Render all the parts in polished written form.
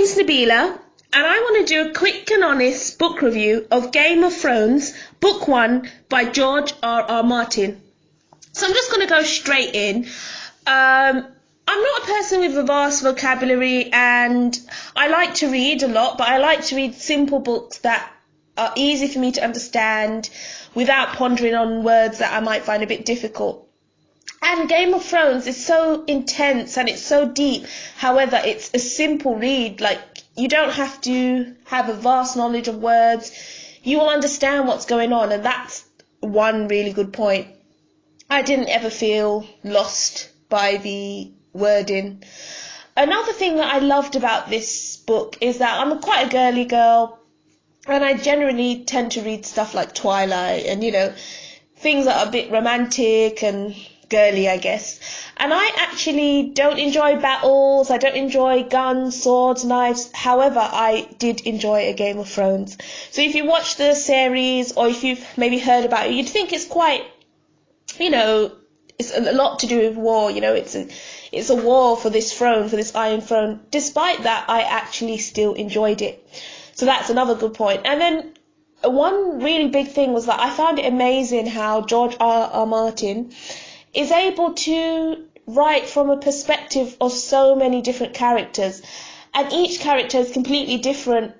name's Nabila, and I want to do a quick and honest book review of Game of Thrones, Book 1 by George R.R. Martin. So I'm just going to go straight in. I'm not a person with a vast vocabulary, and I like to read a lot, but I like to read simple books that are easy for me to understand without pondering on words that I might find a bit difficult. And Game of Thrones is so intense and it's so deep. However, it's a simple read. Like, you don't have to have a vast knowledge of words. You will understand what's going on, and that's one really good point. I didn't ever feel lost by the wording. Another thing that I loved about this book is that I'm quite a girly girl, and I generally tend to read stuff like Twilight and, things that are a bit romantic and girly, I guess. And I actually don't enjoy battles. I don't enjoy guns, swords, knives. However, I did enjoy A Game of Thrones. So if you watch the series, or if you've maybe heard about it, you'd think it's quite, it's a lot to do with war. It's a war for this throne, for this Iron Throne. Despite that, I actually still enjoyed it. So that's another good point. And then one really big thing was that I found it amazing how George R.R. Martin is able to write from a perspective of so many different characters, and each character is completely different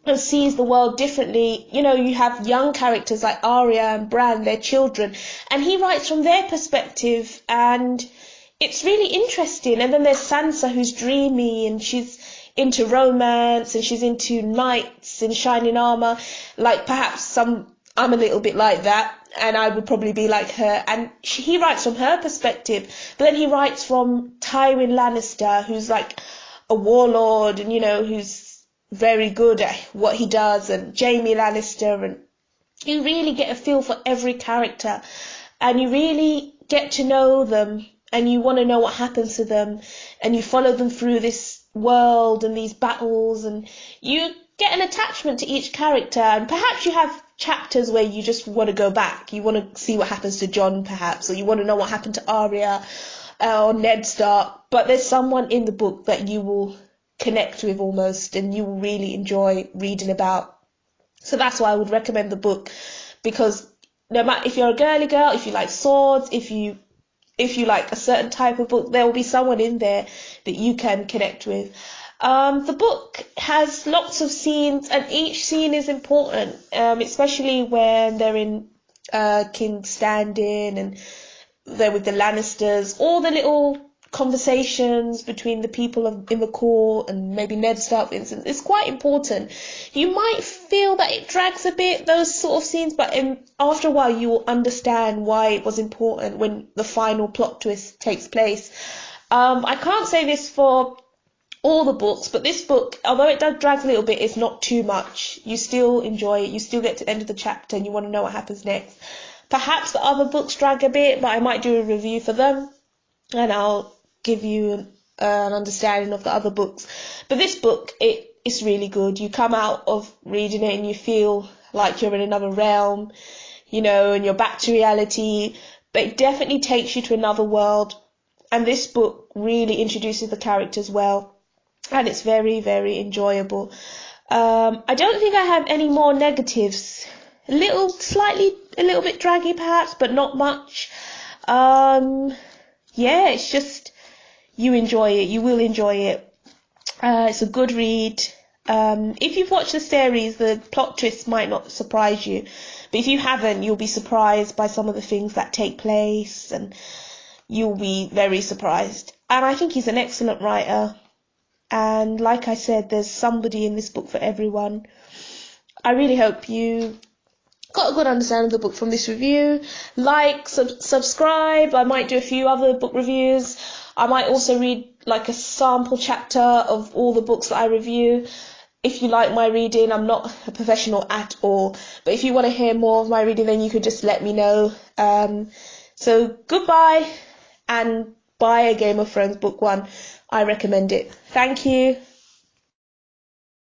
and sees the world differently. You have young characters like Arya and Bran, their children, and he writes from their perspective, and it's really interesting. And then there's Sansa, who's dreamy, and she's into romance, and she's into knights in shining armor. Like, perhaps I'm a little bit like that, and I would probably be like her. And he writes from her perspective, but then he writes from Tywin Lannister, who's like a warlord, and who's very good at what he does, and Jaime Lannister, and you really get a feel for every character, and you really get to know them, and you want to know what happens to them, and you follow them through this world and these battles, and you get an attachment to each character. And perhaps you have chapters where you just want to go back. You want to see what happens to Jon, perhaps, or you want to know what happened to Arya or Ned Stark. But there's someone in the book that you will connect with almost, and you will really enjoy reading about. So that's why I would recommend the book, because no matter if you're a girly girl, if you like swords, if you like a certain type of book, there will be someone in there that you can connect with. The book has lots of scenes, and each scene is important, especially when they're in King's Standing and they're with the Lannisters, all the little conversations between the people in the court, and maybe Ned Stark, for instance. It's quite important. You might feel that it drags a bit, those sort of scenes, but after a while you will understand why it was important when the final plot twist takes place. I can't say this for all the books, but this book, although it does drag a little bit, it's not too much. You still enjoy it. You still get to the end of the chapter and you want to know what happens next. Perhaps the other books drag a bit, but I might do a review for them, and I'll give you an understanding of the other books. But this book, it's really good. You come out of reading it and you feel like you're in another realm, and you're back to reality. But it definitely takes you to another world. And this book really introduces the characters well. And it's very, very enjoyable. I don't think I have any more negatives. A little bit draggy perhaps, but not much. It's just, you enjoy it. You will enjoy it. It's a good read. If you've watched the series, the plot twists might not surprise you. But if you haven't, you'll be surprised by some of the things that take place, and you'll be very surprised. And I think he's an excellent writer. And like I said, there's somebody in this book for everyone. I really hope you got a good understanding of the book from this review. Like, subscribe. I might do a few other book reviews. I might also read like a sample chapter of all the books that I review. If you like my reading, I'm not a professional at all. But if you want to hear more of my reading, then you could just let me know. So goodbye, and buy A Game of Thrones Book 1. I recommend it. Thank you.